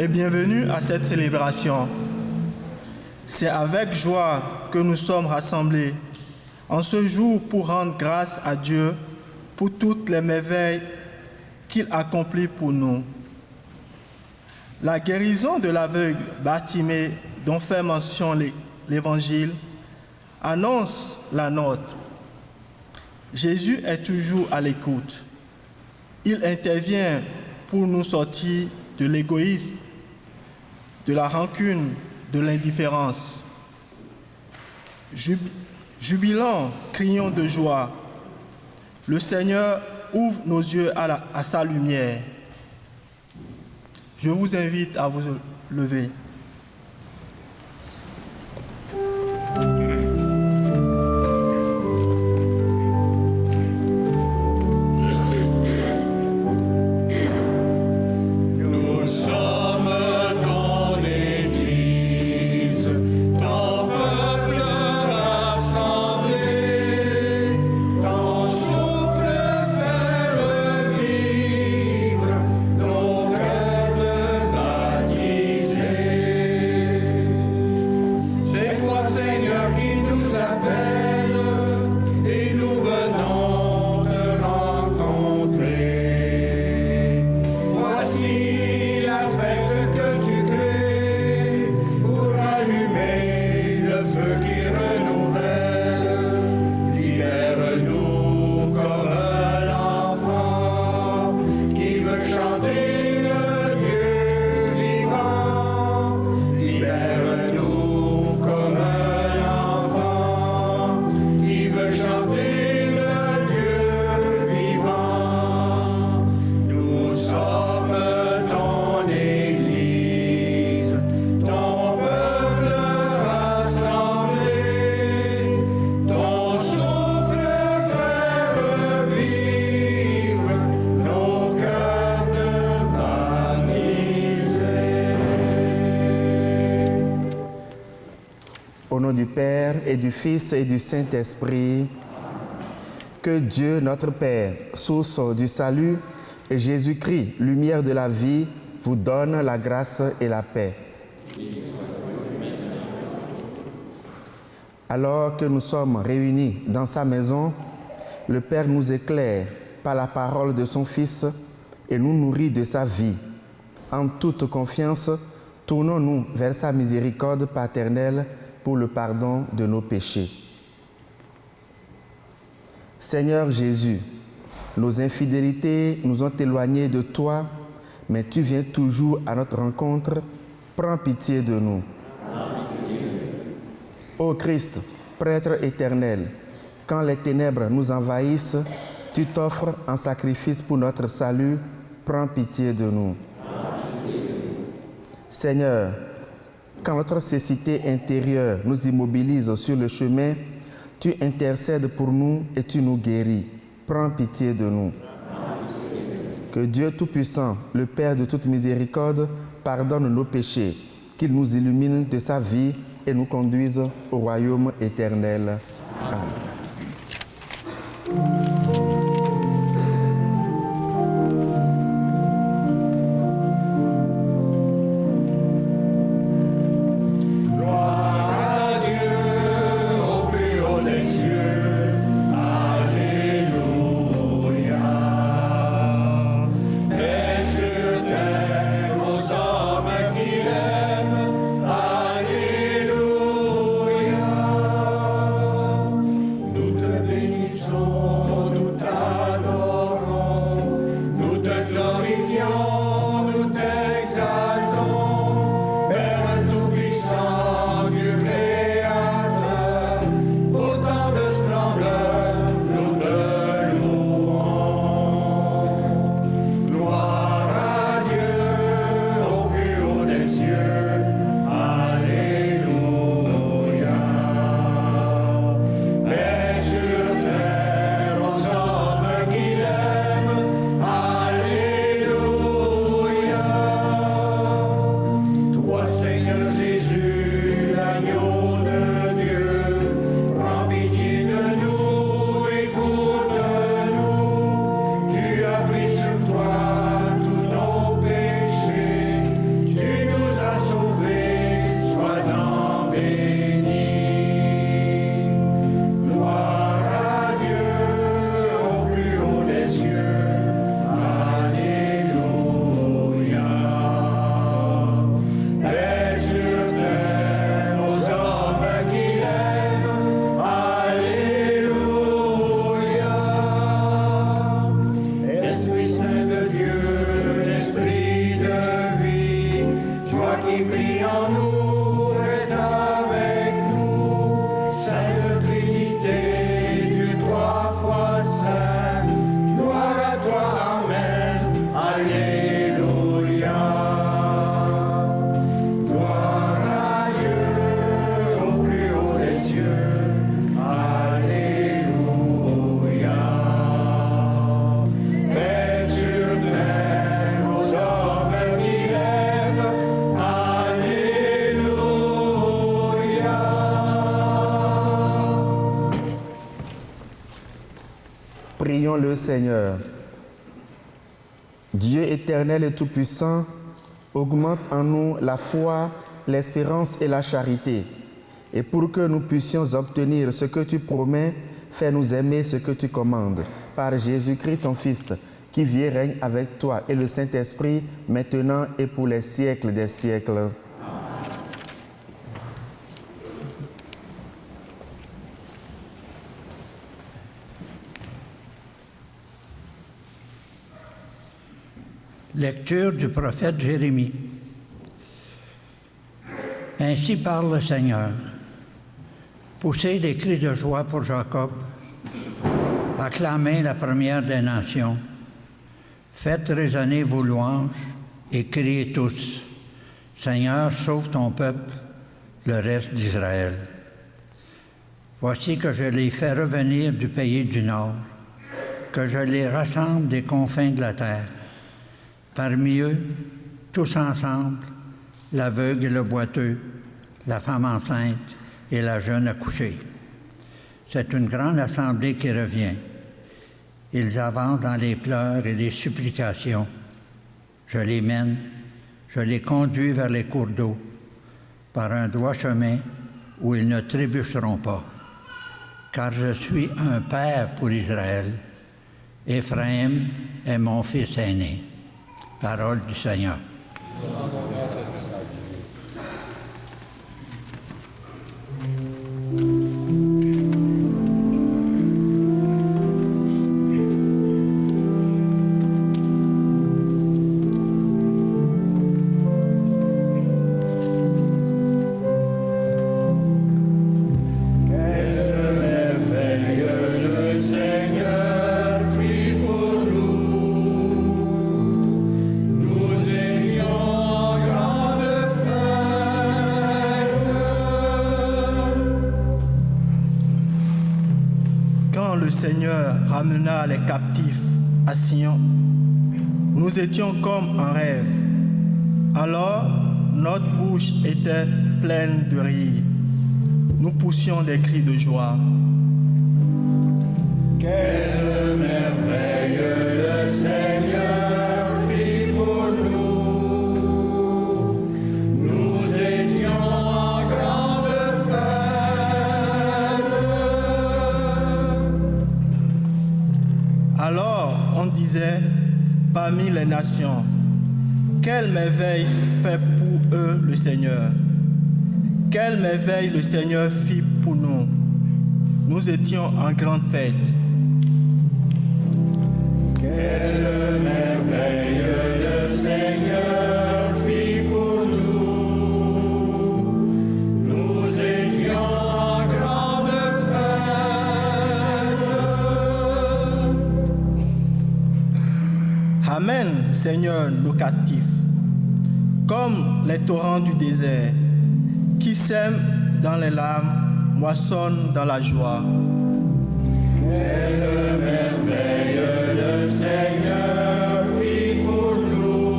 et bienvenue à cette célébration. C'est avec joie que nous sommes rassemblés en ce jour pour rendre grâce à Dieu pour toutes les merveilles qu'il accomplit pour nous. La guérison de l'aveugle Bartimée dont fait mention l'Évangile annonce la nôtre. Jésus est toujours à l'écoute. Il intervient pour nous sortir de l'égoïsme, de la rancune, de l'indifférence. Jubilant, crions de joie. Le Seigneur ouvre nos yeux à sa lumière. Je vous invite à vous lever. Du Père et du Fils et du Saint-Esprit, que Dieu notre Père, source du salut, et Jésus-Christ, lumière de la vie, vous donne la grâce et la paix. Alors que nous sommes réunis dans sa maison, le Père nous éclaire par la parole de son Fils et nous nourrit de sa vie. En toute confiance, tournons-nous vers sa miséricorde paternelle pour le pardon de nos péchés. Seigneur Jésus, nos infidélités nous ont éloignés de toi, mais tu viens toujours à notre rencontre. Prends pitié de nous. Ô Christ, prêtre éternel, quand les ténèbres nous envahissent, tu t'offres en sacrifice pour notre salut. Prends pitié de nous. Seigneur, quand notre cécité intérieure nous immobilise sur le chemin, tu intercèdes pour nous et tu nous guéris. Prends pitié de nous. Que Dieu Tout-Puissant, le Père de toute miséricorde, pardonne nos péchés, qu'il nous illumine de sa vie et nous conduise au royaume éternel. Amen. Prions le Seigneur. Dieu éternel et tout-puissant, augmente en nous la foi, l'espérance et la charité. Et pour que nous puissions obtenir ce que tu promets, fais-nous aimer ce que tu commandes. Par Jésus-Christ, ton Fils, qui vit et règne avec toi et le Saint-Esprit, maintenant et pour les siècles des siècles. Lecture du prophète Jérémie. Ainsi parle le Seigneur. Poussez des cris de joie pour Jacob. Acclamez la première des nations. Faites résonner vos louanges et criez tous. Seigneur, sauve ton peuple, le reste d'Israël. Voici que je les fais revenir du pays du Nord, que je les rassemble des confins de la terre. Parmi eux, tous ensemble, l'aveugle et le boiteux, la femme enceinte et la jeune accouchée. C'est une grande assemblée qui revient. Ils avancent dans les pleurs et les supplications. Je les mène, je les conduis vers les cours d'eau, par un droit chemin où ils ne trébucheront pas. Car je suis un père pour Israël. Éphraïm est mon fils aîné. Parole du Seigneur. Ramena les captifs à Sion. Nous étions comme un rêve. Alors, notre bouche était pleine de rire. Nous poussions des cris de joie. Quelle merveille le Seigneur fit pour nous. Nous étions en grande fête. Alors on disait parmi les nations, quelle merveille fait pour eux le Seigneur. Quelle merveille le Seigneur fit pour nous. Nous étions en grande fête. Quelle merveille le Seigneur fit pour nous. Nous étions en grande fête. Amen, Seigneur, nos captifs, comme les torrents du désert, qui sèment dans les larmes, moissonnent dans la joie. Quelle merveille le Seigneur fit pour nous.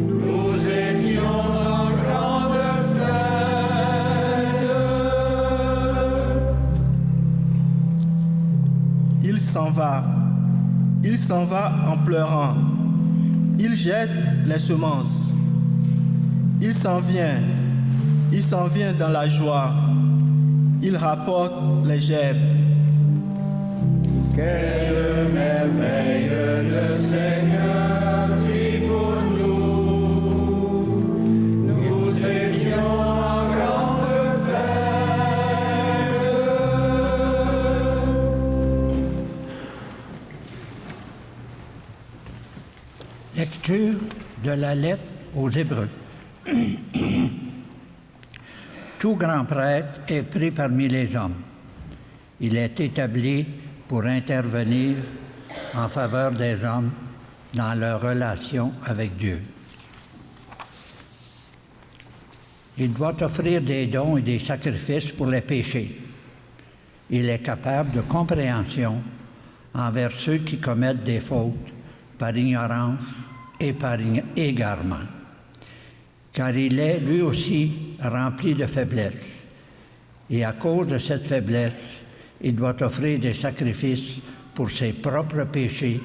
Nous étions en grande fête. Il s'en va en pleurant. Il jette les semences. Il s'en vient dans la joie. Il rapporte les gerbes. Quelle merveille le Seigneur fit pour nous. Nous étions en grande fête. Lecture de la lettre aux Hébreux. Tout grand prêtre est pris parmi les hommes. Il est établi pour intervenir en faveur des hommes dans leur relation avec Dieu. Il doit offrir des dons et des sacrifices pour les péchés. Il est capable de compréhension envers ceux qui commettent des fautes par ignorance et par égarement. Car il est lui aussi rempli de faiblesse. Et à cause de cette faiblesse, il doit offrir des sacrifices pour ses propres péchés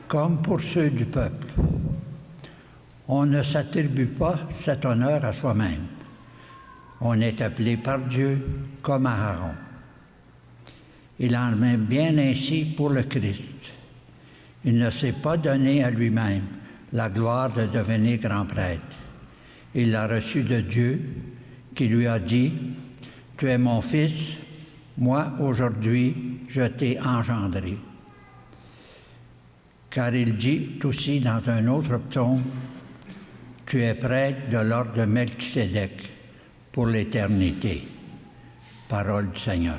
comme pour ceux du peuple. On ne s'attribue pas cet honneur à soi-même. On est appelé par Dieu comme Aaron. Il en est bien ainsi pour le Christ. Il ne s'est pas donné à lui-même la gloire de devenir grand prêtre. Il l'a reçu de Dieu, qui lui a dit « Tu es mon fils, moi aujourd'hui je t'ai engendré ». Car il dit aussi dans un autre psaume « Tu es prêtre de l'ordre de Melchisédek pour l'éternité ». Parole du Seigneur.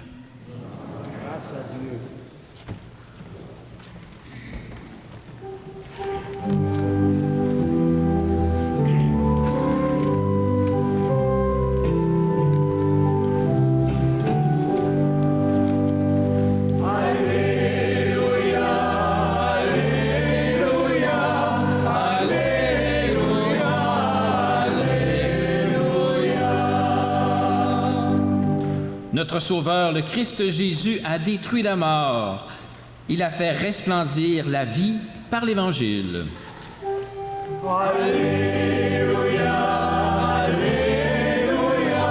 Grâce à Dieu. Notre Sauveur, le Christ Jésus, a détruit la mort. Il a fait resplendir la vie par l'Évangile. Alléluia, Alléluia,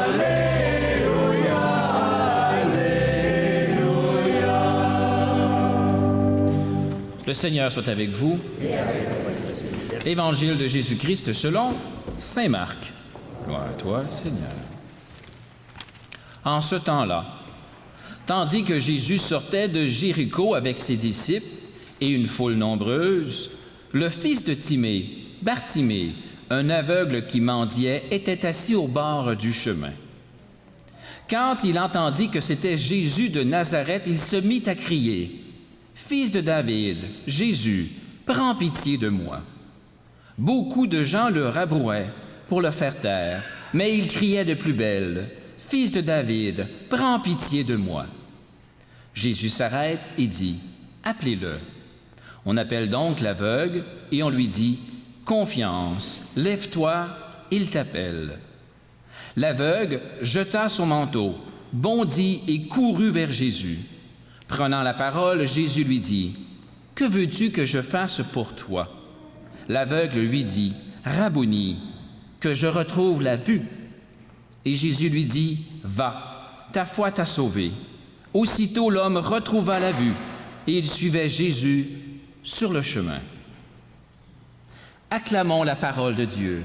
Alléluia, Alléluia. Le Seigneur soit avec vous. Évangile de Jésus-Christ selon saint Marc. Gloire à toi, Seigneur. En ce temps-là, tandis que Jésus sortait de Jéricho avec ses disciples et une foule nombreuse, le fils de Timée, Bartimée, un aveugle qui mendiait, était assis au bord du chemin. Quand il entendit que c'était Jésus de Nazareth, il se mit à crier « Fils de David, Jésus, prends pitié de moi ». Beaucoup de gens le rabrouaient pour le faire taire, mais il criait de plus belle « Fils de David, prends pitié de moi. » Jésus s'arrête et dit « Appelez-le. » On appelle donc l'aveugle et on lui dit « Confiance, lève-toi, il t'appelle. » L'aveugle jeta son manteau, bondit et courut vers Jésus. Prenant la parole, Jésus lui dit « Que veux-tu que je fasse pour toi? » L'aveugle lui dit « Rabboni, que je retrouve la vue. » Et Jésus lui dit « Va, ta foi t'a sauvé. » Aussitôt l'homme retrouva la vue, et il suivait Jésus sur le chemin. Acclamons la parole de Dieu.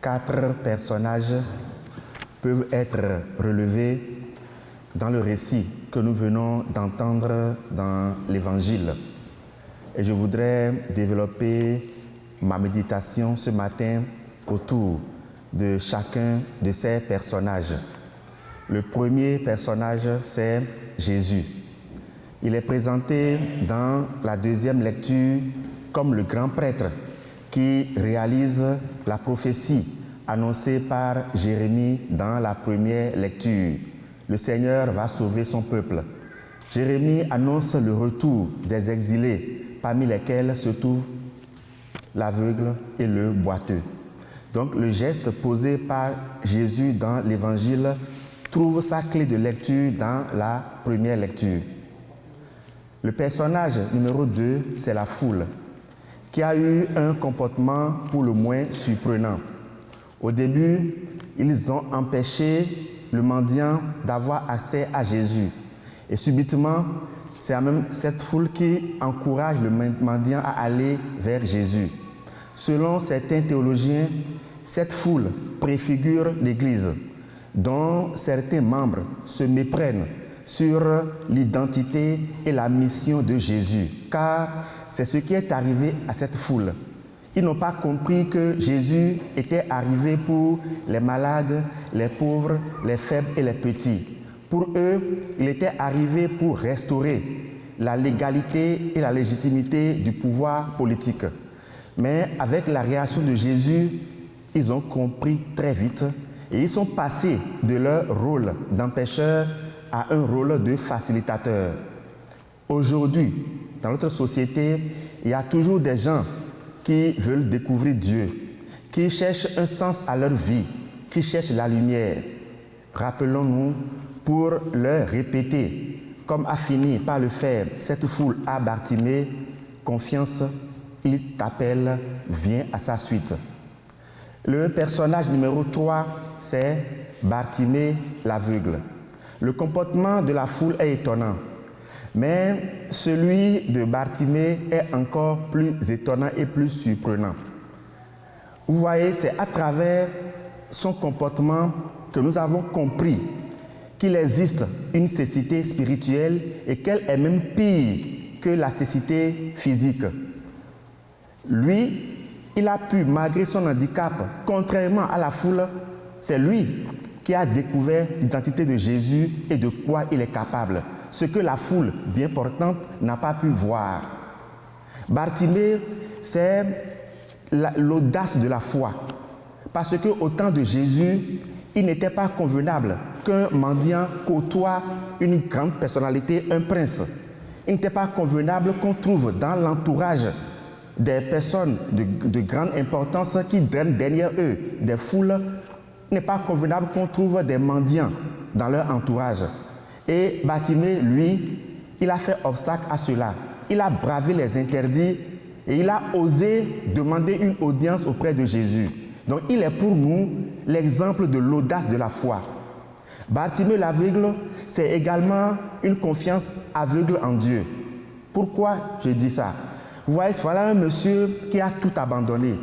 Quatre personnages peuvent être relevés dans le récit que nous venons d'entendre dans l'Évangile. Et je voudrais développer ma méditation ce matin autour de chacun de ces personnages. Le premier personnage, c'est Jésus. Il est présenté dans la deuxième lecture comme le grand prêtre qui réalise la prophétie annoncée par Jérémie dans la première lecture. Le Seigneur va sauver son peuple. Jérémie annonce le retour des exilés, parmi lesquels se trouvent l'aveugle et le boiteux. Donc le geste posé par Jésus dans l'Évangile trouve sa clé de lecture dans la première lecture. Le personnage numéro 2, c'est la foule, qui a eu un comportement pour le moins surprenant. Au début, ils ont empêché le mendiant d'avoir accès à Jésus. Et subitement, c'est même cette foule qui encourage le mendiant à aller vers Jésus. Selon certains théologiens, cette foule préfigure l'Église, dont certains membres se méprennent sur l'identité et la mission de Jésus, car c'est ce qui est arrivé à cette foule. Ils n'ont pas compris que Jésus était arrivé pour les malades, les pauvres, les faibles et les petits. Pour eux, il était arrivé pour restaurer la légalité et la légitimité du pouvoir politique. Mais avec la réaction de Jésus, ils ont compris très vite et ils sont passés de leur rôle d'empêcheur à un rôle de facilitateur. Aujourd'hui, dans notre société, il y a toujours des gens qui veulent découvrir Dieu, qui cherchent un sens à leur vie, qui cherchent la lumière. Rappelons-nous pour leur répéter, comme a fini par le faire cette foule à Bartimée, confiance, il t'appelle, viens à sa suite. Le personnage numéro 3, c'est Bartimée l'aveugle. Le comportement de la foule est étonnant, mais celui de Bartimée est encore plus étonnant et plus surprenant. Vous voyez, c'est à travers son comportement que nous avons compris qu'il existe une cécité spirituelle et qu'elle est même pire que la cécité physique. Lui, il a pu, malgré son handicap, contrairement à la foule, c'est lui qui a découvert l'identité de Jésus et de quoi il est capable, ce que la foule, bien portante, n'a pas pu voir. Bartimée, c'est l'audace de la foi, parce qu'au temps de Jésus, il n'était pas convenable qu'un mendiant côtoie une grande personnalité, un prince. Il n'était pas convenable qu'on trouve dans l'entourage des personnes de grande importance qui drainent derrière eux des foules. Il n'est pas convenable qu'on trouve des mendiants dans leur entourage. Et Bartimée, lui, il a fait obstacle à cela. Il a bravé les interdits et il a osé demander une audience auprès de Jésus. Donc il est pour nous l'exemple de l'audace de la foi. Bartimée l'aveugle, c'est également une confiance aveugle en Dieu. Pourquoi je dis ça? Vous voyez, voilà un monsieur qui a tout abandonné.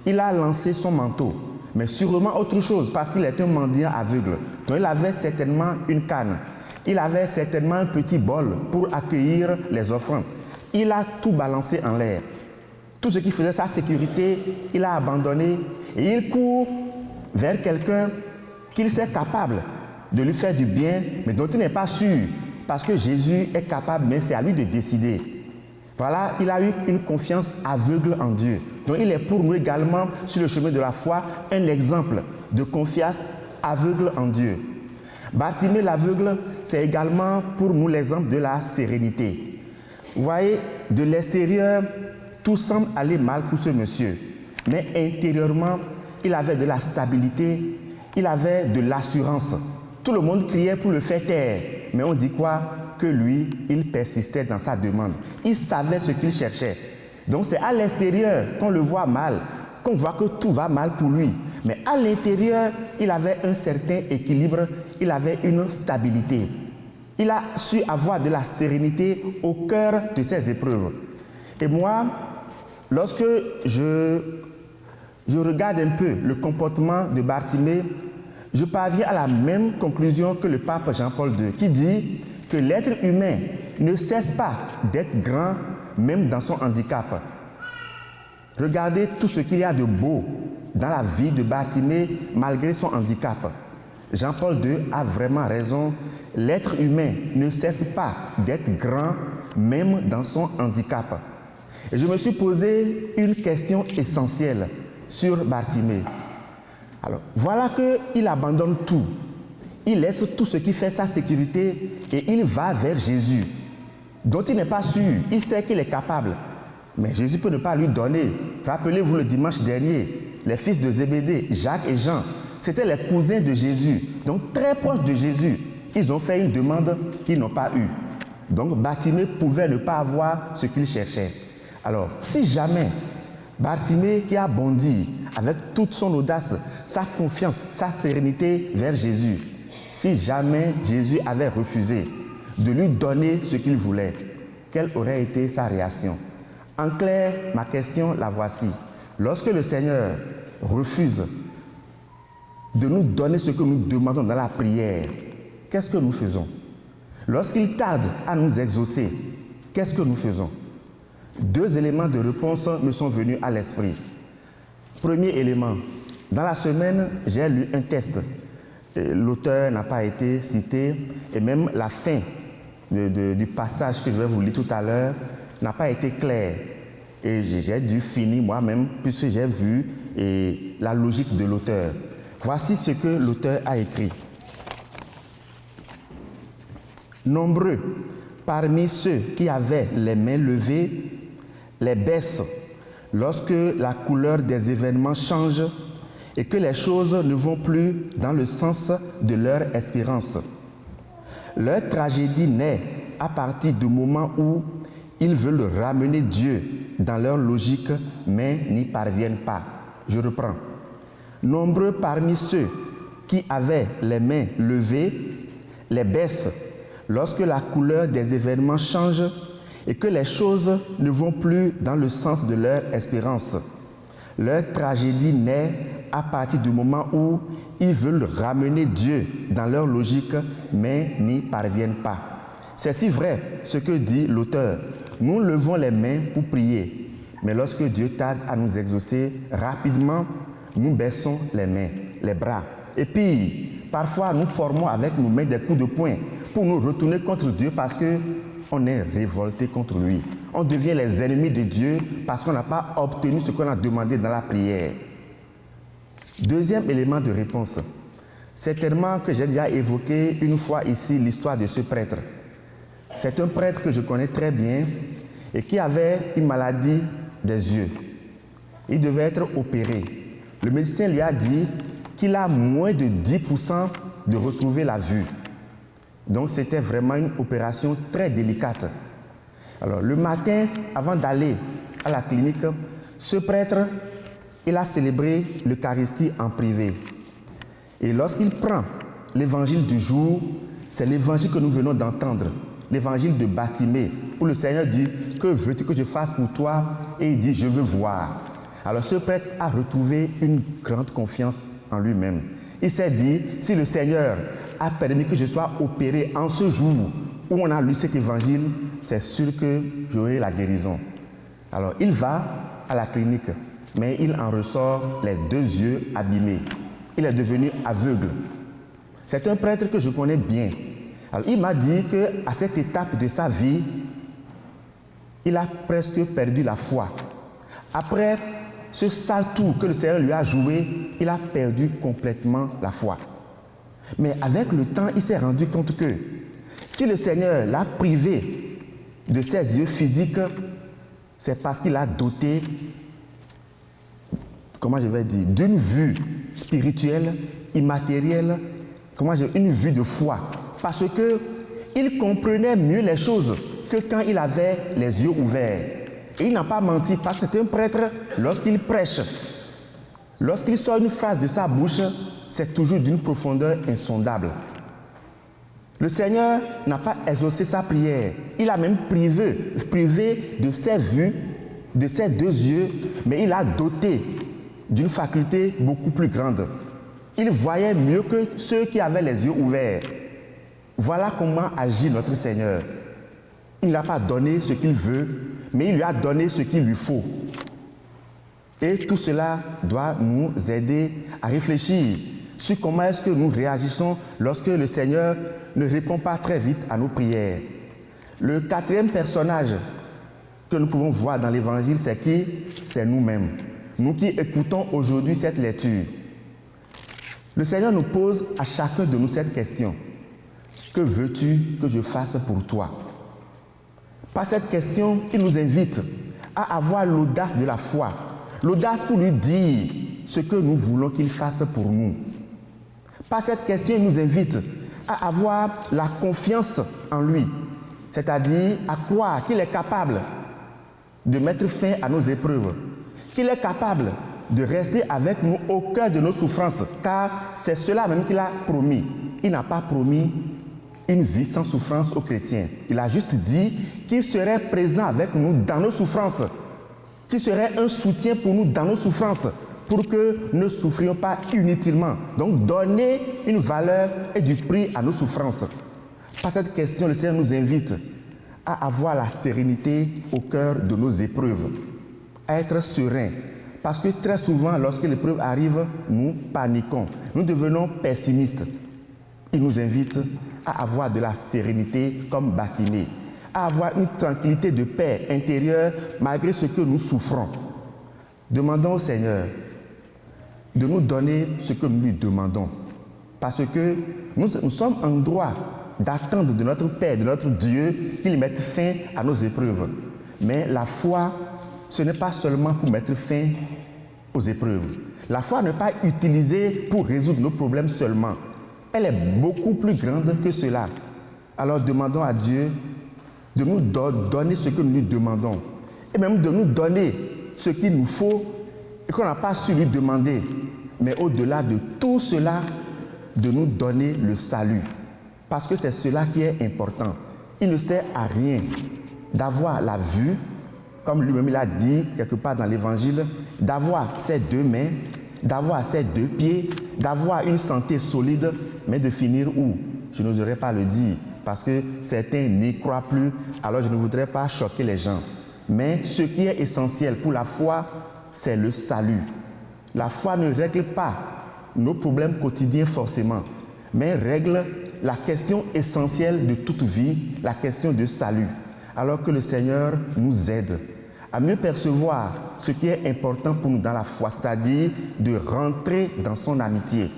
Il a lancé son manteau, mais sûrement autre chose, parce qu'il est un mendiant aveugle. Donc il avait certainement une canne. Il avait certainement un petit bol pour accueillir les offrandes. Il a tout balancé en l'air. Tout ce qui faisait sa sécurité, il a abandonné et il court vers quelqu'un qu'il sait capable de lui faire du bien, mais dont il n'est pas sûr, parce que Jésus est capable, mais c'est à lui de décider. Voilà, il a eu une confiance aveugle en Dieu. Donc il est pour nous également, sur le chemin de la foi, un exemple de confiance aveugle en Dieu. Bartimée l'aveugle, c'est également pour nous l'exemple de la sérénité. Vous voyez, de l'extérieur, tout semble aller mal pour ce monsieur. Mais intérieurement, il avait de la stabilité, il avait de l'assurance. Tout le monde criait pour le faire taire. Mais on dit quoi? Que lui, il persistait dans sa demande. Il savait ce qu'il cherchait. Donc c'est à l'extérieur qu'on le voit mal, qu'on voit que tout va mal pour lui. Mais à l'intérieur, il avait un certain équilibre, il avait une stabilité. Il a su avoir de la sérénité au cœur de ses épreuves. Et moi, lorsque je regarde un peu le comportement de Bartimée, je parviens à la même conclusion que le pape Jean-Paul II, qui dit que l'être humain ne cesse pas d'être grand, même dans son handicap. Regardez tout ce qu'il y a de beau dans la vie de Bartimée, malgré son handicap. Jean-Paul II a vraiment raison. L'être humain ne cesse pas d'être grand, même dans son handicap. Et je me suis posé une question essentielle sur Bartimée. Alors, voilà qu'il abandonne tout. Il laisse tout ce qui fait sa sécurité et il va vers Jésus, dont il n'est pas sûr. Il sait qu'il est capable. Mais Jésus peut ne pas lui donner. Rappelez-vous le dimanche dernier, les fils de Zébédée, Jacques et Jean, c'étaient les cousins de Jésus, donc très proches de Jésus. Ils ont fait une demande qu'ils n'ont pas eue. Donc Bartimée pouvait ne pas avoir ce qu'il cherchait. Alors, si jamais Bartimée, qui a bondi avec toute son audace, sa confiance, sa sérénité vers Jésus, si jamais Jésus avait refusé de lui donner ce qu'il voulait, quelle aurait été sa réaction? En clair, ma question, la voici. Lorsque le Seigneur refuse de nous donner ce que nous demandons dans la prière, qu'est-ce que nous faisons? Lorsqu'il tarde à nous exaucer, qu'est-ce que nous faisons? Deux éléments de réponse me sont venus à l'esprit. Premier élément, dans la semaine, j'ai lu un texte. L'auteur n'a pas été cité et même la fin du passage que je vais vous lire tout à l'heure n'a pas été claire. et j'ai dû finir moi-même puisque j'ai vu la logique de l'auteur. Voici ce que l'auteur a écrit. Nombreux parmi ceux qui avaient les mains levées les baissent lorsque la couleur des événements change et que les choses ne vont plus dans le sens de leur espérance. Leur tragédie naît à partir du moment où ils veulent ramener Dieu dans leur logique, mais n'y parviennent pas. Je reprends. Nombreux parmi ceux qui avaient les mains levées les baissent lorsque la couleur des événements change et que les choses ne vont plus dans le sens de leur espérance. Leur tragédie naît à partir du moment où ils veulent ramener Dieu dans leur logique, mais n'y parviennent pas. C'est si vrai ce que dit l'auteur. Nous levons les mains pour prier, mais lorsque Dieu tarde à nous exaucer, rapidement, nous baissons les mains, les bras. Et puis, parfois, nous formons avec nos mains des coups de poing pour nous retourner contre Dieu parce qu'on est révolté contre lui. On devient les ennemis de Dieu parce qu'on n'a pas obtenu ce qu'on a demandé dans la prière. Deuxième élément de réponse. Certainement que j'ai déjà évoqué une fois ici l'histoire de ce prêtre. C'est un prêtre que je connais très bien et qui avait une maladie des yeux. Il devait être opéré. Le médecin lui a dit qu'il a moins de 10% de retrouver la vue. Donc c'était vraiment une opération très délicate. Alors le matin, avant d'aller à la clinique, ce prêtre, il a célébré l'Eucharistie en privé. Et lorsqu'il prend l'évangile du jour, c'est l'évangile que nous venons d'entendre, l'évangile de Bartimée, où le Seigneur dit « Que veux-tu que je fasse pour toi ?» Et il dit « Je veux voir ». Alors ce prêtre a retrouvé une grande confiance en lui-même. Il s'est dit « Si le Seigneur a permis que je sois opéré en ce jour où on a lu cet évangile, c'est sûr que j'aurai la guérison. » Alors il va à la clinique, mais il en ressort les 2 yeux abîmés. Il est devenu aveugle. C'est un prêtre que je connais bien. Alors, il m'a dit qu'à cette étape de sa vie, il a presque perdu la foi. Après ce sale tour que le Seigneur lui a joué, il a perdu complètement la foi. Mais avec le temps, il s'est rendu compte que si le Seigneur l'a privé de ses yeux physiques, c'est parce qu'il a doté, d'une vue spirituelle, immatérielle, une vue de foi. Parce qu'il comprenait mieux les choses que quand il avait les yeux ouverts. Et il n'a pas menti, parce que c'est un prêtre, lorsqu'il prêche, lorsqu'il sort une phrase de sa bouche, c'est toujours d'une profondeur insondable. Le Seigneur n'a pas exaucé sa prière. Il a même privé de ses vues, de ses 2 yeux, mais il a doté d'une faculté beaucoup plus grande. Il voyait mieux que ceux qui avaient les yeux ouverts. Voilà comment agit notre Seigneur. Il n'a pas donné ce qu'il veut, mais il lui a donné ce qu'il lui faut. Et tout cela doit nous aider à réfléchir sur comment est-ce que nous réagissons lorsque le Seigneur ne répond pas très vite à nos prières. Le 4e personnage que nous pouvons voir dans l'Évangile, c'est qui? C'est nous-mêmes. Nous qui écoutons aujourd'hui cette lecture. Le Seigneur nous pose à chacun de nous cette question. Que veux-tu que je fasse pour toi? Par cette question, il nous invite à avoir l'audace de la foi. L'audace pour lui dire ce que nous voulons qu'il fasse pour nous. Par cette question, il nous invite à avoir la confiance en lui. C'est-à-dire à croire qu'il est capable de mettre fin à nos épreuves. Qu'il est capable de rester avec nous au cœur de nos souffrances, car c'est cela même qu'il a promis. Il n'a pas promis une vie sans souffrance aux chrétiens. Il a juste dit qu'il serait présent avec nous dans nos souffrances, qu'il serait un soutien pour nous dans nos souffrances, pour que nous ne souffrions pas inutilement. Donc donner une valeur et du prix à nos souffrances. Par cette question, le Seigneur nous invite à avoir la sérénité au cœur de nos épreuves, à être serein. Parce que très souvent, lorsque l'épreuve arrive, nous paniquons, nous devenons pessimistes. Il nous invite à avoir de la sérénité comme Bartimée, à avoir une tranquillité de paix intérieure malgré ce que nous souffrons. Demandons au Seigneur de nous donner ce que nous lui demandons. Parce que nous sommes en droit d'attendre de notre Père, de notre Dieu, qu'il mette fin à nos épreuves. Mais la foi, ce n'est pas seulement pour mettre fin aux épreuves. La foi n'est pas utilisée pour résoudre nos problèmes seulement. Elle est beaucoup plus grande que cela. Alors demandons à Dieu de nous donner ce que nous lui demandons. Et même de nous donner ce qu'il nous faut et qu'on n'a pas su lui demander. Mais au-delà de tout cela, de nous donner le salut. Parce que c'est cela qui est important. Il ne sert à rien d'avoir la vue, comme lui-même l'a dit quelque part dans l'Évangile, d'avoir ses 2 mains, d'avoir ses 2 pieds, d'avoir une santé solide, mais de finir où? Je n'oserais pas le dire, parce que certains n'y croient plus, alors je ne voudrais pas choquer les gens. Mais ce qui est essentiel pour la foi, c'est le salut. La foi ne règle pas nos problèmes quotidiens forcément, mais règle la question essentielle de toute vie, la question de salut. Alors que le Seigneur nous aide à mieux percevoir ce qui est important pour nous dans la foi, c'est-à-dire de rentrer dans son amitié,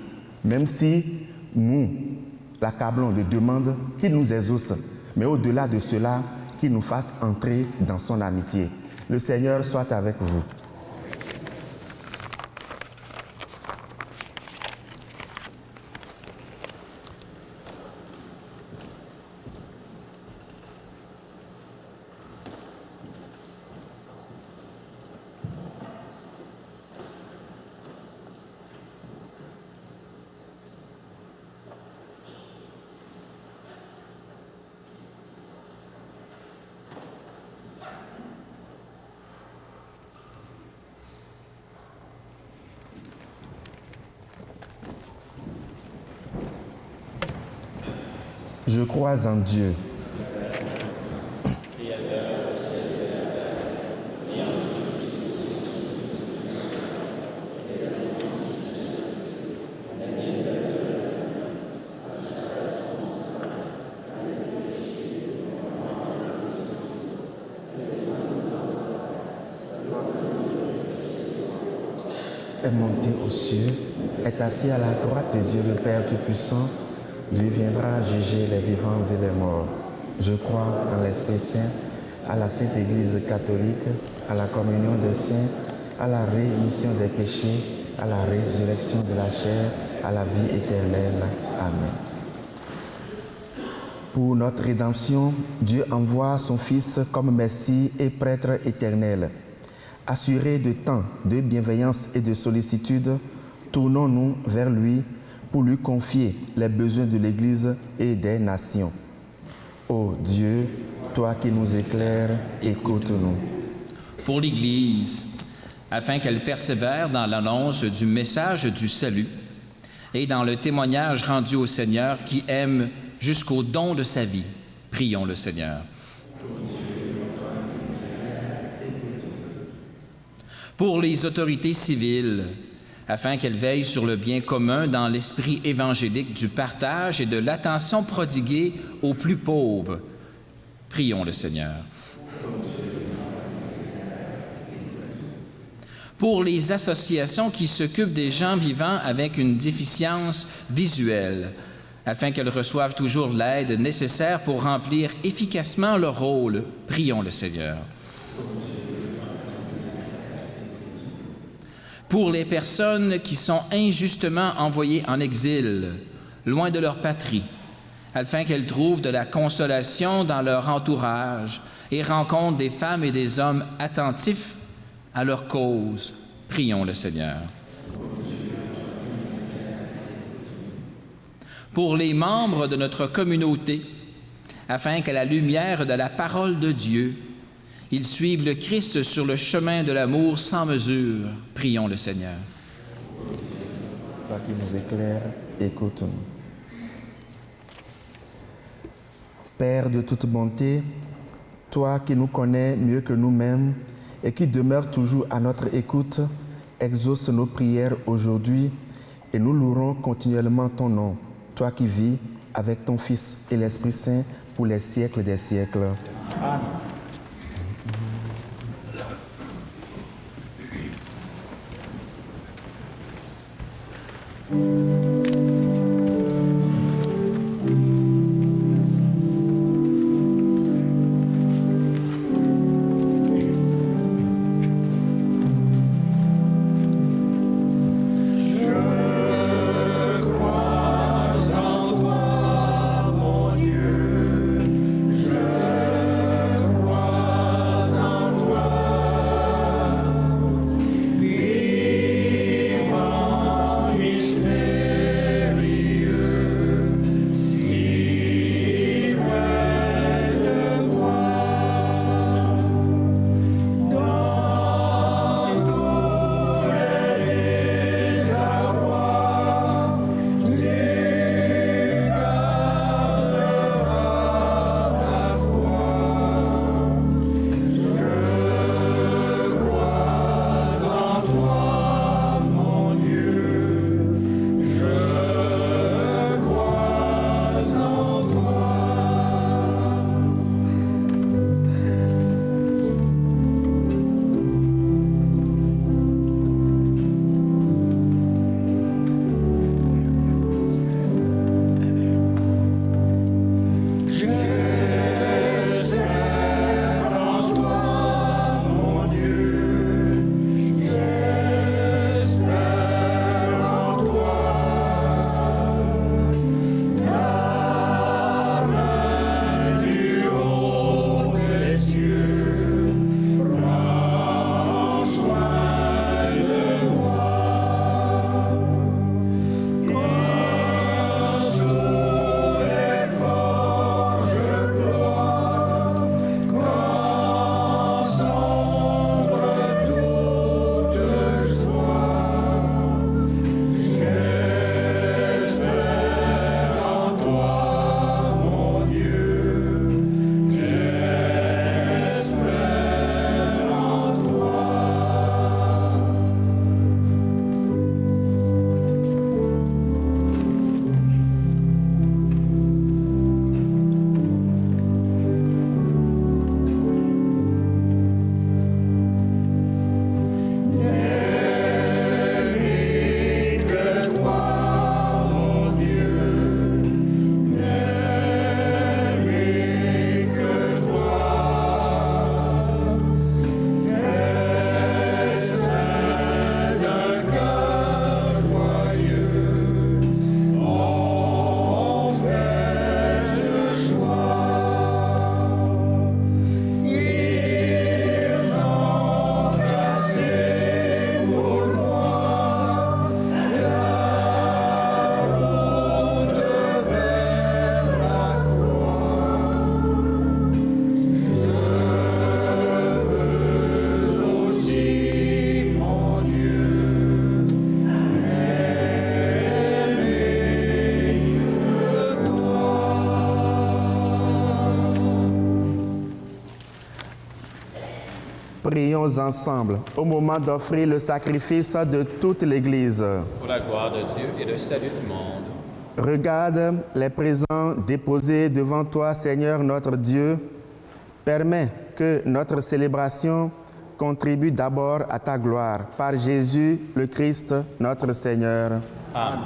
même si nous l'accablons de demandes qu'il nous exauce, mais au-delà de cela, qu'il nous fasse entrer dans son amitié. Le Seigneur soit avec vous. Je crois en Dieu. Est monté aux cieux, est assis à la droite de Dieu le Père Tout-Puissant. Dieu viendra juger les vivants et les morts. Je crois en l'Esprit Saint, à la Sainte Église catholique, à la communion des saints, à la rémission des péchés, à la résurrection de la chair, à la vie éternelle. Amen. Pour notre rédemption, Dieu envoie son Fils comme Messie et prêtre éternel. Assurés de tant de bienveillance et de sollicitude, tournons-nous vers lui pour lui confier les besoins de l'Église et des nations. Ô Dieu, toi qui nous éclaires, écoute-nous. Pour l'Église, afin qu'elle persévère dans l'annonce du message du salut et dans le témoignage rendu au Seigneur qui aime jusqu'au don de sa vie. Prions le Seigneur. Pour les autorités civiles, afin qu'elles veillent sur le bien commun dans l'esprit évangélique du partage et de l'attention prodiguée aux plus pauvres. Prions le Seigneur. Pour les associations qui s'occupent des gens vivant avec une déficience visuelle, afin qu'elles reçoivent toujours l'aide nécessaire pour remplir efficacement leur rôle, prions le Seigneur. Pour les personnes qui sont injustement envoyées en exil, loin de leur patrie, afin qu'elles trouvent de la consolation dans leur entourage et rencontrent des femmes et des hommes attentifs à leur cause, prions le Seigneur. Pour les membres de notre communauté, afin qu'à la lumière de la parole de Dieu, ils suivent le Christ sur le chemin de l'amour sans mesure. Prions le Seigneur. Toi qui nous éclaires, écoute-nous. Père de toute bonté, toi qui nous connais mieux que nous-mêmes et qui demeures toujours à notre écoute, exauce nos prières aujourd'hui et nous louerons continuellement ton nom, toi qui vis avec ton Fils et l'Esprit Saint pour les siècles des siècles. Amen. Prions ensemble au moment d'offrir le sacrifice de toute l'Église. Pour la gloire de Dieu et le salut du monde. Regarde les présents déposés devant toi, Seigneur notre Dieu. Permets que notre célébration contribue d'abord à ta gloire. Par Jésus, le Christ, notre Seigneur. Amen.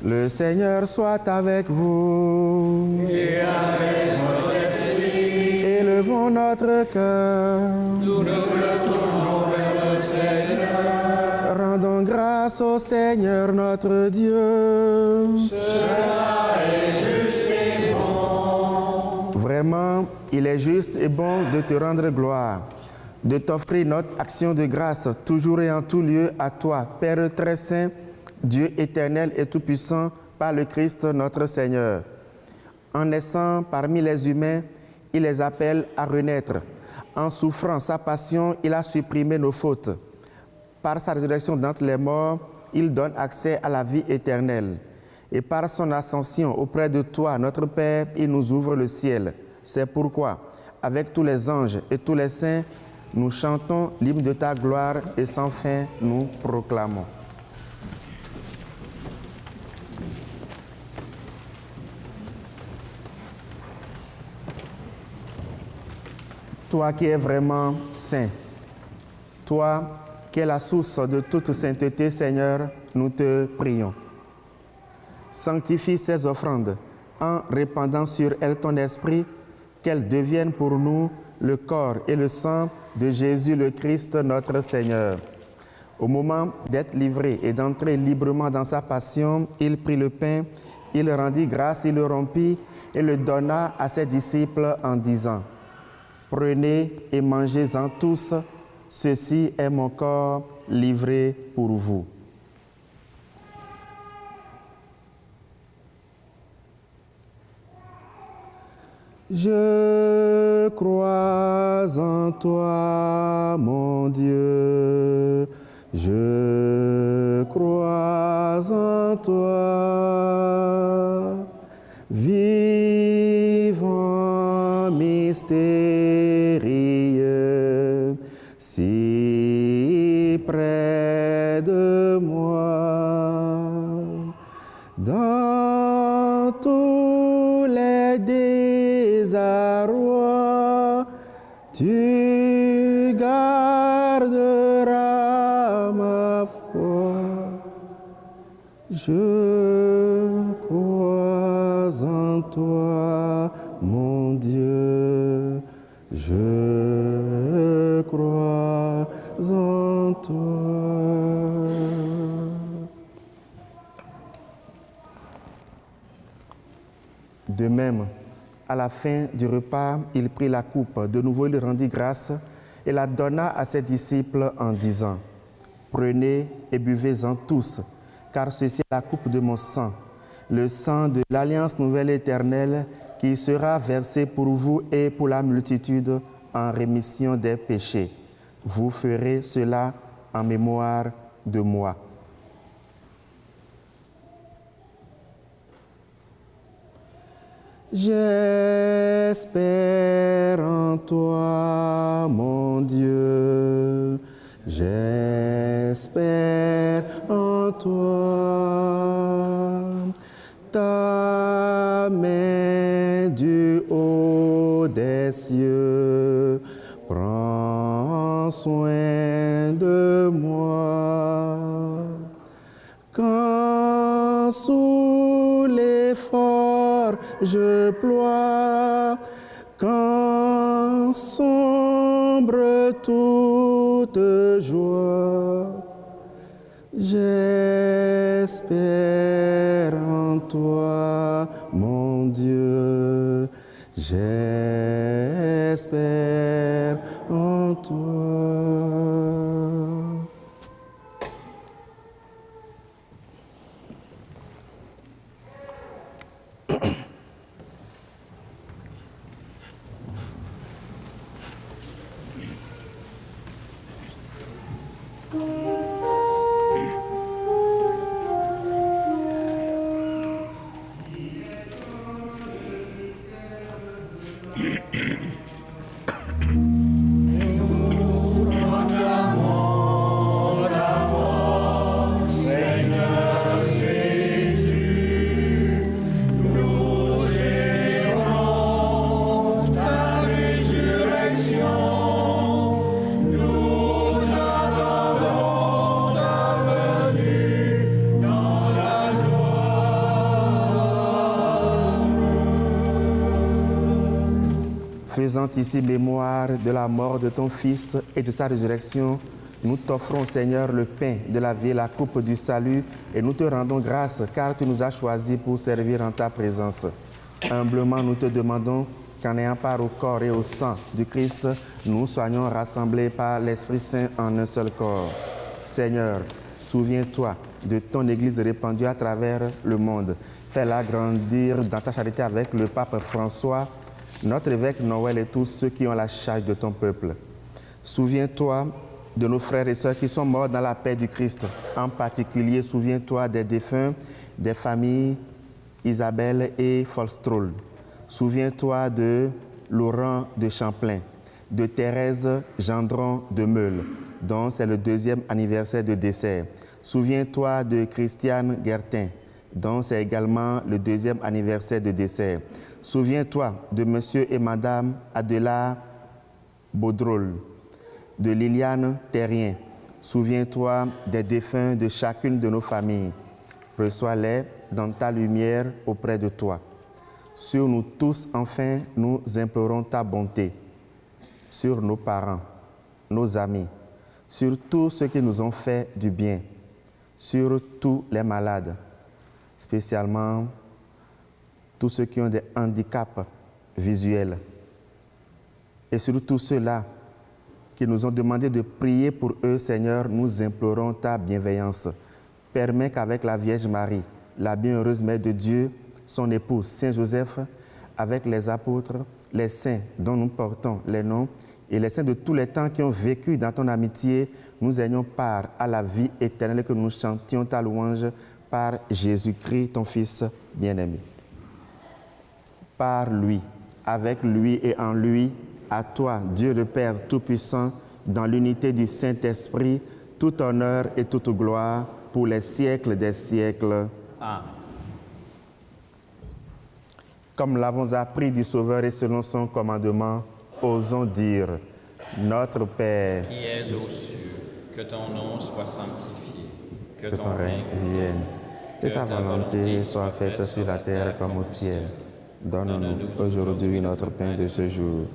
Le Seigneur soit avec vous. Et avec votre esprit, Élevons notre cœur. nous nous retournons vers le Seigneur. Rendons grâce au Seigneur notre Dieu. Cela est juste et bon. Vraiment, il est juste et bon de te rendre gloire, de t'offrir notre action de grâce toujours et en tout lieu à toi, Père très saint, Dieu éternel et tout-puissant, par le Christ notre Seigneur. En naissant parmi les humains, il les appelle à renaître. En souffrant sa passion, il a supprimé nos fautes. Par sa résurrection d'entre les morts, il donne accès à la vie éternelle. Et par son ascension auprès de toi, notre Père, il nous ouvre le ciel. C'est pourquoi, avec tous les anges et tous les saints, nous chantons l'hymne de ta gloire et sans fin nous proclamons. toi qui es vraiment saint, toi qui es la source de toute sainteté, Seigneur, nous te prions. Sanctifie ces offrandes en répandant sur elles ton esprit, qu'elles deviennent pour nous le corps et le sang de Jésus le Christ, notre Seigneur. Au moment d'être livré et d'entrer librement dans sa passion, il prit le pain, il rendit grâce, il le rompit et le donna à ses disciples en disant : Prenez et mangez-en tous, ceci est mon corps livré pour vous. Je crois en toi, mon Dieu, je crois en toi, vivant mystérieux, si près de moi, dans tous les désarrois, tu garderas ma foi. Je crois en toi, mon Dieu, je crois en toi. De même, à la fin du repas, il prit la coupe. De nouveau, il rendit grâce et la donna à ses disciples en disant : Prenez et buvez-en tous, car ceci est la coupe de mon sang, le sang de l'alliance nouvelle éternelle qui sera versé pour vous et pour la multitude en rémission des péchés. Vous ferez cela en mémoire de moi. J'espère en toi, mon Dieu, j'espère en toi. Ta main du haut des cieux prend soin de moi. Quand sous l'effort je ploie, quand sombre toute joie, j'espère en toi, mon Dieu, j'espère en toi. Faisant ici mémoire de la mort de ton Fils et de sa résurrection, nous t'offrons, Seigneur, le pain de la vie et la coupe du salut, et nous te rendons grâce, car tu nous as choisis pour servir en ta présence. Humblement, nous te demandons qu'en ayant part au corps et au sang du Christ, nous soyons rassemblés par l'Esprit Saint en un seul corps. Seigneur, souviens-toi de ton Église répandue à travers le monde. Fais-la grandir dans ta charité avec le pape François, notre évêque Noël et tous ceux qui ont la charge de ton peuple. Souviens-toi de nos frères et sœurs qui sont morts dans la paix du Christ. En particulier, souviens-toi des défunts, des familles Isabelle et Folstroll. Souviens-toi de Laurent de Champlain, de Thérèse Gendron de Meule, dont c'est le 2e anniversaire de décès. Souviens-toi de Christiane Guertin, dont c'est également le 2e anniversaire de décès. Souviens-toi de Monsieur et Madame Adela Baudrol, de Liliane Terrien. Souviens-toi des défunts de chacune de nos familles. Reçois-les dans ta lumière auprès de toi. Sur nous tous, enfin, nous implorons ta bonté. Sur nos parents, nos amis, sur tous ceux qui nous ont fait du bien, sur tous les malades, spécialement tous ceux qui ont des handicaps visuels, et sur tous ceux-là qui nous ont demandé de prier pour eux, Seigneur, nous implorons ta bienveillance. Permets qu'avec la Vierge Marie, la bienheureuse Mère de Dieu, son épouse, Saint Joseph, avec les apôtres, les saints dont nous portons les noms, et les saints de tous les temps qui ont vécu dans ton amitié, nous ayons part à la vie éternelle, que nous chantions ta louange par Jésus-Christ, ton Fils bien-aimé. Par lui, avec lui et en lui, à toi, Dieu le Père Tout-Puissant, dans l'unité du Saint-Esprit, tout honneur et toute gloire pour les siècles des siècles. Amen. Comme l'avons appris du Sauveur et selon son commandement, osons dire, Notre Père, Qui es aux cieux, que ton nom soit sanctifié, que ton règne vienne, que ta volonté soit faite sur la terre comme au ciel. Donne-nous aujourd'hui notre pain de ce jour.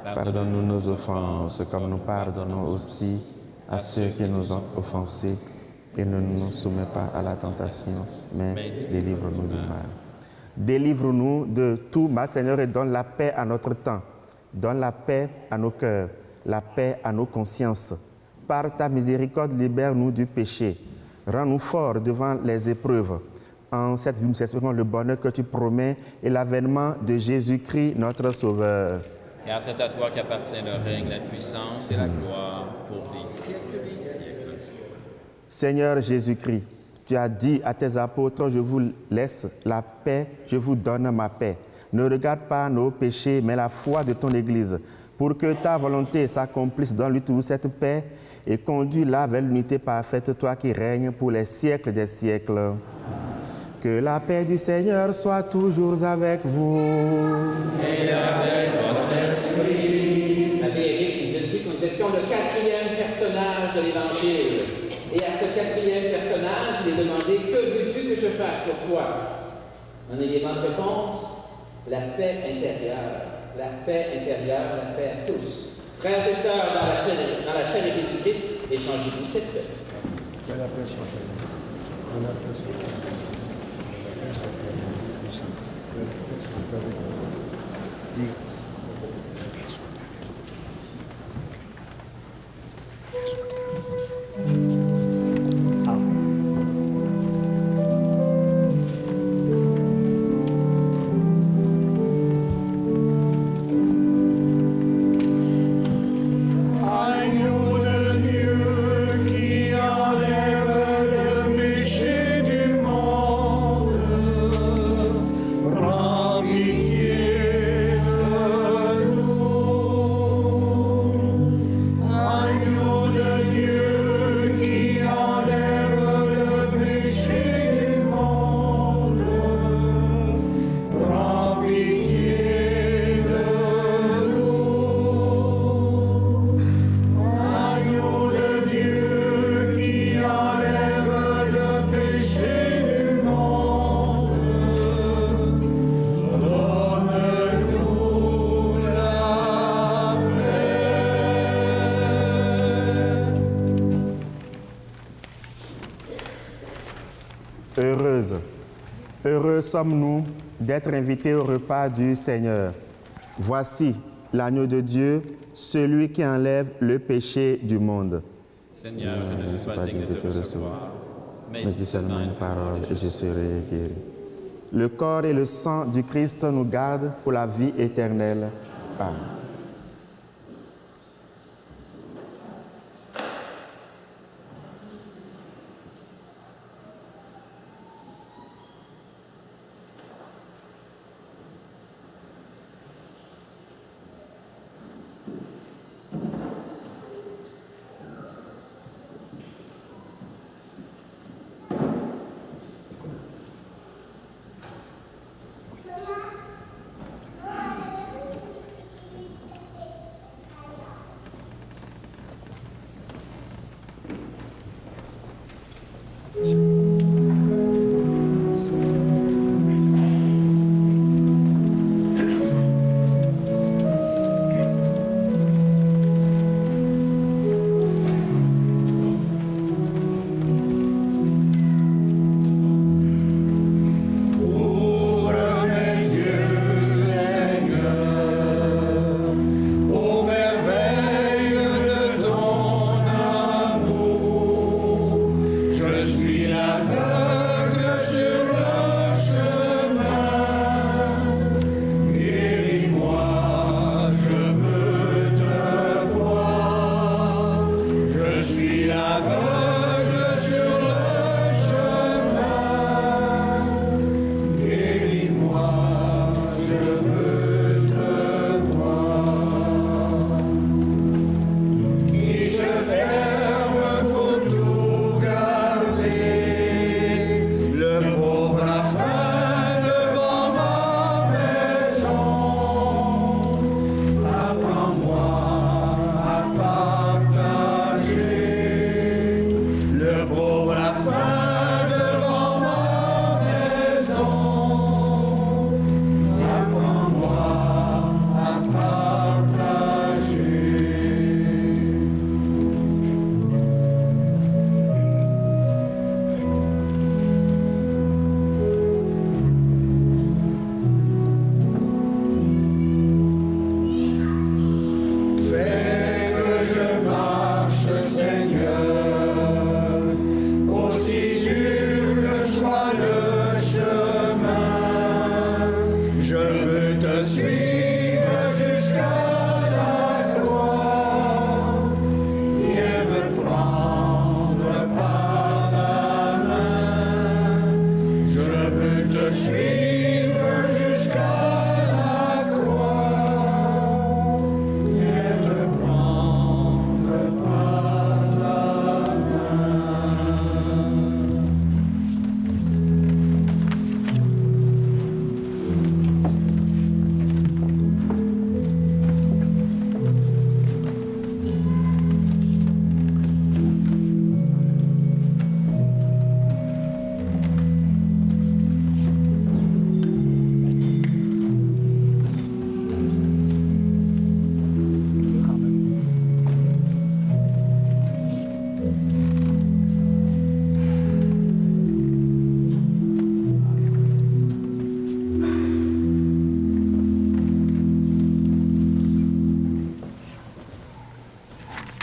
Pardonne-nous nos offenses, comme nous pardonnons aussi à ceux qui nous ont offensés. Et ne nous soumets pas à la tentation, mais délivre-nous du mal. Délivre-nous de tout mal, Seigneur, et donne la paix à notre temps. Donne la paix à nos cœurs, la paix à nos consciences. Par ta miséricorde, libère-nous du péché. Rends-nous forts devant les épreuves. En cette vie, nous espérons le bonheur que tu promets et l'avènement de Jésus-Christ, notre Sauveur. Car c'est à toi qu'appartient le règne, la puissance et la gloire pour les siècles des siècles. Seigneur Jésus-Christ, tu as dit à tes apôtres, je vous laisse la paix, je vous donne ma paix. Ne regarde pas nos péchés, mais la foi de ton Église, pour que ta volonté s'accomplisse dans lui toute cette paix et conduis-la vers l'unité parfaite, toi qui règnes pour les siècles des siècles. Que la paix du Seigneur soit toujours avec vous. Et avec votre esprit. L'abbé Éric nous a dit que nous étions le 4e personnage de l'Évangile. Et à ce 4e personnage, il est demandé « Que veux-tu que je fasse pour toi ?» Un élément de réponse, la paix intérieure. La paix intérieure, la paix à tous. Frères et sœurs, dans la chair et du Christ, échangez-vous cette paix. Heureux sommes-nous d'être invités au repas du Seigneur. Voici l'agneau de Dieu, celui qui enlève le péché du monde. Seigneur, je ne suis pas digne de te recevoir, mais dis seulement une parole et je serai guéri. Le corps et le sang du Christ nous gardent pour la vie éternelle. Amen.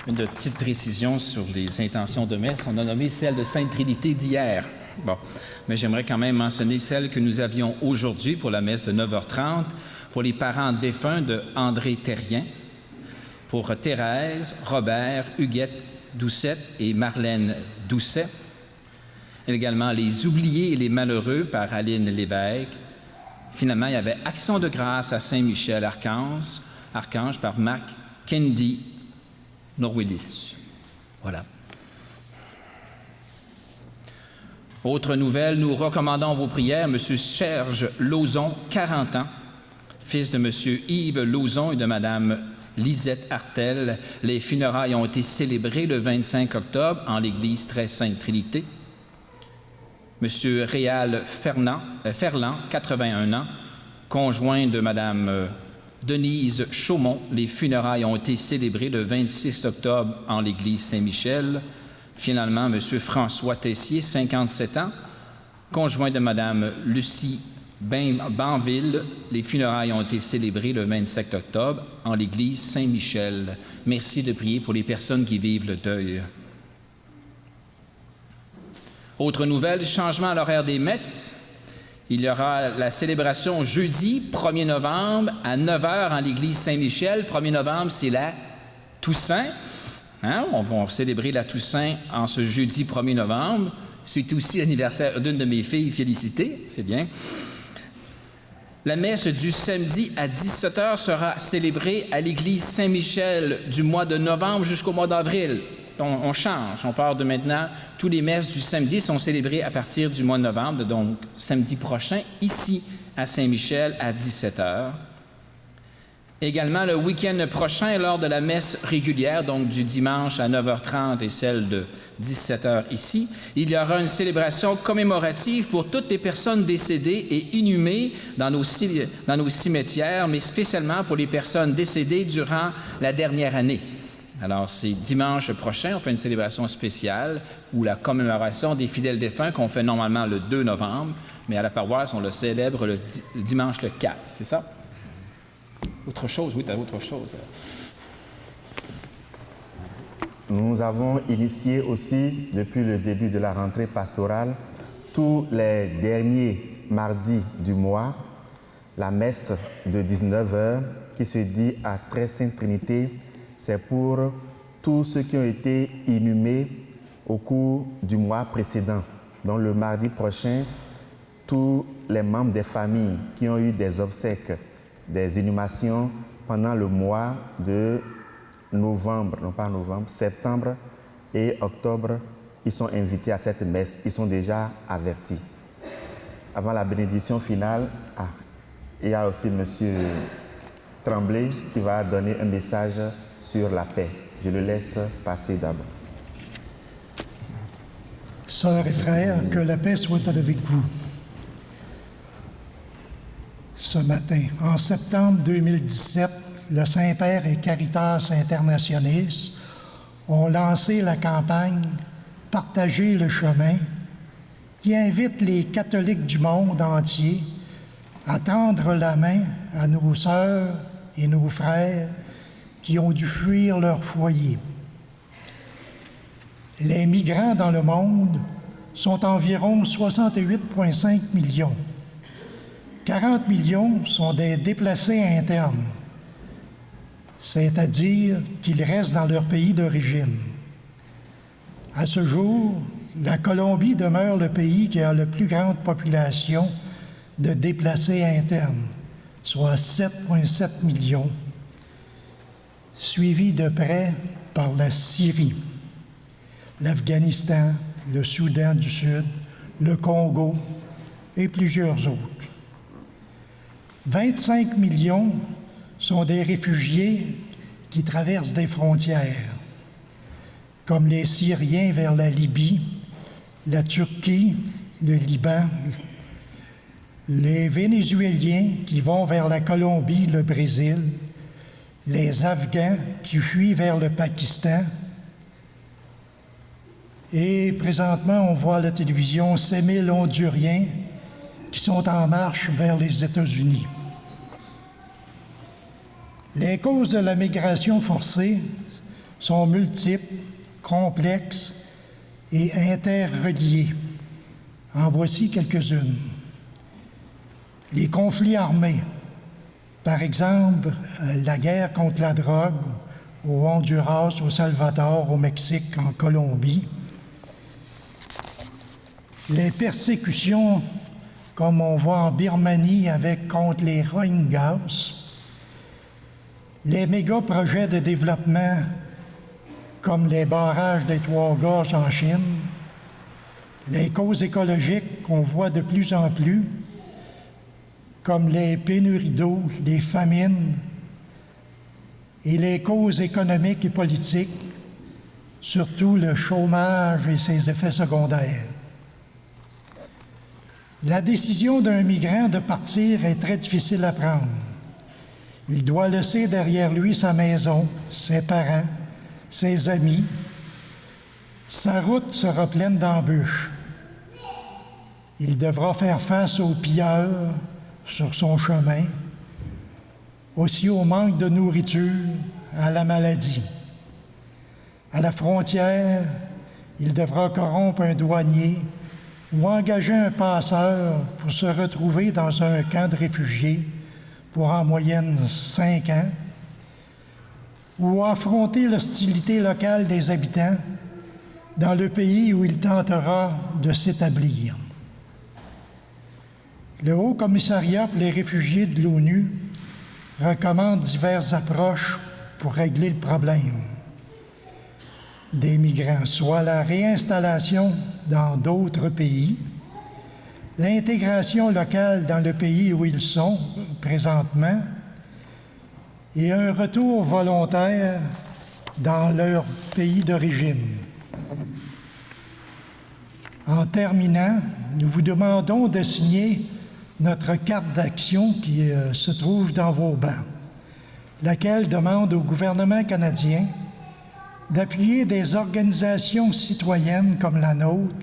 Une petite précision sur les intentions de messe. On a nommé celle de Sainte-Trinité d'hier. Bon, mais j'aimerais quand même mentionner celle que nous avions aujourd'hui pour la messe de 9h30, pour les parents défunts de André Terrien, pour Thérèse, Robert, Huguette Doucette et Marlène Doucet. Également les oubliés et les malheureux par Aline Lévesque. Finalement, il y avait Action de grâce à Saint-Michel-Archange par Marc Kendi Norwillis. Voilà. Autre nouvelle, nous recommandons vos prières. M. Serge Lauzon, 40 ans, fils de M. Yves Lauzon et de Mme Lisette Artel. Les funérailles ont été célébrées le 25 octobre en l'église Très Sainte Trinité. M. Réal Ferland, 81 ans, conjoint de Mme Denise Chaumont. Les funérailles ont été célébrées le 26 octobre en l'église Saint-Michel. Finalement, M. François Tessier, 57 ans, conjoint de Mme Lucie Banville. Les funérailles ont été célébrées le 27 octobre en l'église Saint-Michel. Merci de prier pour les personnes qui vivent le deuil. Autre nouvelle, changement à l'horaire des messes. Il y aura la célébration jeudi 1er novembre à 9h en l'église Saint-Michel. 1er novembre, c'est la Toussaint. On va célébrer la Toussaint en ce jeudi 1er novembre. C'est aussi l'anniversaire d'une de mes filles. Félicitées, c'est bien. La messe du samedi à 17h sera célébrée à l'église Saint-Michel du mois de novembre jusqu'au mois d'avril. On change, on part de maintenant. Tous les messes du samedi sont célébrées à partir du mois de novembre, donc samedi prochain, ici à Saint-Michel à 17h. Également, le week-end prochain, lors de la messe régulière, donc du dimanche à 9h30 et celle de 17h ici, il y aura une célébration commémorative pour toutes les personnes décédées et inhumées dans nos cimetières, mais spécialement pour les personnes décédées durant la dernière année. Alors, c'est dimanche prochain, on fait une célébration spéciale ou la commémoration des fidèles défunts qu'on fait normalement le 2 novembre, mais à la paroisse, on le célèbre le dimanche le 4, c'est ça? Autre chose, oui, tu as autre chose. Nous avons initié aussi, depuis le début de la rentrée pastorale, tous les derniers mardis du mois, la messe de 19h qui se dit à Très Sainte Trinité. C'est pour tous ceux qui ont été inhumés au cours du mois précédent. Donc le mardi prochain, tous les membres des familles qui ont eu des obsèques, des inhumations pendant le mois de novembre, non pas novembre, septembre et octobre, ils sont invités à cette messe, ils sont déjà avertis. Avant la bénédiction finale, il y a aussi M. Tremblay qui va donner un message sur la paix. Je le laisse passer d'abord. Sœurs et frères, que la paix soit avec vous. Ce matin, en septembre 2017, le Saint-Père et Caritas Internationalis ont lancé la campagne « Partager le chemin » qui invite les catholiques du monde entier à tendre la main à nos sœurs et nos frères qui ont dû fuir leur foyer. Les migrants dans le monde sont environ 68,5 millions. 40 millions sont des déplacés internes, c'est-à-dire qu'ils restent dans leur pays d'origine. À ce jour, la Colombie demeure le pays qui a la plus grande population de déplacés internes, soit 7,7 millions, suivi de près par la Syrie, l'Afghanistan, le Soudan du Sud, le Congo et plusieurs autres. 25 millions sont des réfugiés qui traversent des frontières, comme les Syriens vers la Libye, la Turquie, le Liban, les Vénézuéliens qui vont vers la Colombie, le Brésil, les Afghans qui fuient vers le Pakistan. Et présentement, on voit à la télévision ces 1000 Honduriens qui sont en marche vers les États-Unis. Les causes de la migration forcée sont multiples, complexes et interreliées. En voici quelques-unes. Les conflits armés, par exemple la guerre contre la drogue au Honduras, au Salvador, au Mexique, en Colombie. Les persécutions, comme on voit en Birmanie contre les Rohingyas. Les méga-projets de développement, comme les barrages des Trois-Gorges en Chine. Les causes écologiques qu'on voit de plus en plus, comme les pénuries d'eau, les famines, et les causes économiques et politiques, surtout le chômage et ses effets secondaires. La décision d'un migrant de partir est très difficile à prendre. Il doit laisser derrière lui sa maison, ses parents, ses amis. Sa route sera pleine d'embûches. Il devra faire face aux pilleurs sur son chemin, aussi au manque de nourriture, à la maladie. À la frontière, il devra corrompre un douanier ou engager un passeur pour se retrouver dans un camp de réfugiés pour en moyenne 5 ans, ou affronter l'hostilité locale des habitants dans le pays où il tentera de s'établir. Le Haut Commissariat pour les réfugiés de l'ONU recommande diverses approches pour régler le problème des migrants, soit la réinstallation dans d'autres pays, l'intégration locale dans le pays où ils sont présentement et un retour volontaire dans leur pays d'origine. En terminant, nous vous demandons de signer notre carte d'action qui se trouve dans vos bancs, laquelle demande au gouvernement canadien d'appuyer des organisations citoyennes comme la nôtre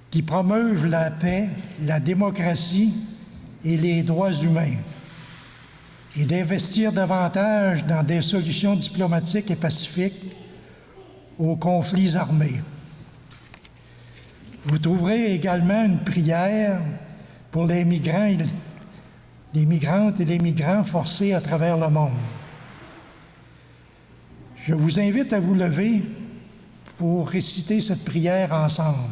qui promeuvent la paix, la démocratie et les droits humains et d'investir davantage dans des solutions diplomatiques et pacifiques aux conflits armés. Vous trouverez également une prière pour les migrants, les migrantes et les migrants forcés à travers le monde. Je vous invite à vous lever pour réciter cette prière ensemble.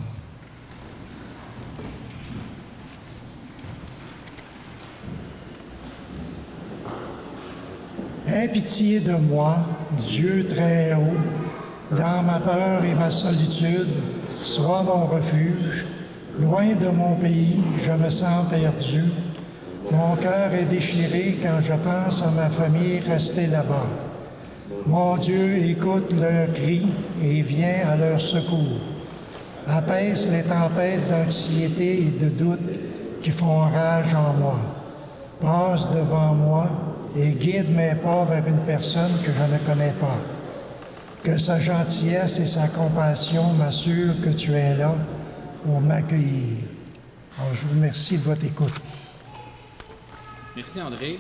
Aie pitié de moi, Dieu très haut, dans ma peur et ma solitude, sois mon refuge. Loin de mon pays, je me sens perdu. Mon cœur est déchiré quand je pense à ma famille restée là-bas. Mon Dieu, écoute leurs cris et viens à leur secours. Apaise les tempêtes d'anxiété et de doute qui font rage en moi. Passe devant moi et guide mes pas vers une personne que je ne connais pas. Que sa gentillesse et sa compassion m'assurent que tu es là pour m'accueillir. Alors, je vous remercie de votre écoute. Merci, André.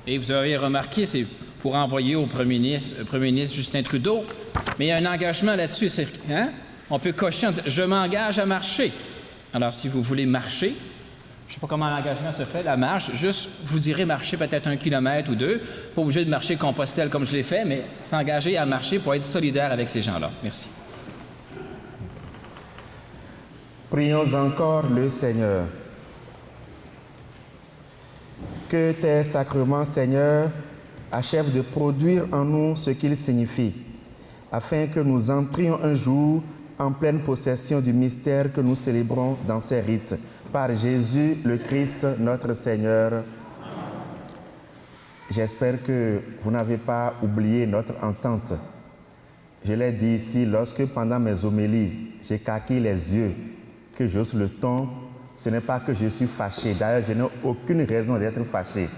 Et vous avez remarqué, c'est pour envoyer au premier ministre Justin Trudeau, mais il y a un engagement là-dessus. Hein? On peut cocher en disant « Je m'engage à marcher ». Alors, si vous voulez marcher, je ne sais pas comment l'engagement se fait, la marche, juste vous direz marcher peut-être 1 kilomètre ou 2, pas obligé de marcher Compostelle comme je l'ai fait, mais s'engager à marcher pour être solidaire avec ces gens-là. Merci. Prions encore le Seigneur. Que tes sacrements, Seigneur, achèvent de produire en nous ce qu'ils signifient, afin que nous entrions un jour en pleine possession du mystère que nous célébrons dans ces rites. Par Jésus le Christ, notre Seigneur. J'espère que vous n'avez pas oublié notre entente. Je l'ai dit ici, lorsque pendant mes homélies, j'écarquille les yeux, que j'hausse le ton, ce n'est pas que je suis fâché. D'ailleurs, je n'ai aucune raison d'être fâché.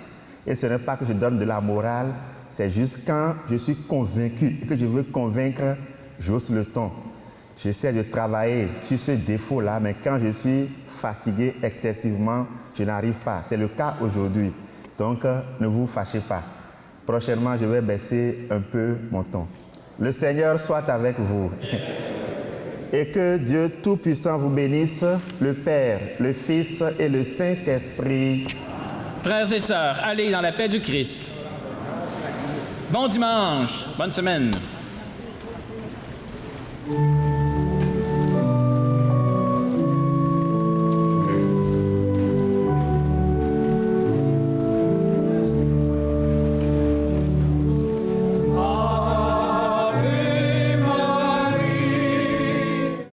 Et ce n'est pas que je donne de la morale, c'est juste quand je suis convaincu et que je veux convaincre, j'hausse le ton. J'essaie de travailler sur ce défaut-là, mais quand je suis fatigué excessivement, je n'arrive pas. C'est le cas aujourd'hui. Donc, ne vous fâchez pas. Prochainement, je vais baisser un peu mon ton. Le Seigneur soit avec vous. Et que Dieu Tout-Puissant vous bénisse, le Père, le Fils et le Saint-Esprit. Frères et sœurs, allez dans la paix du Christ. Bon dimanche, bonne semaine.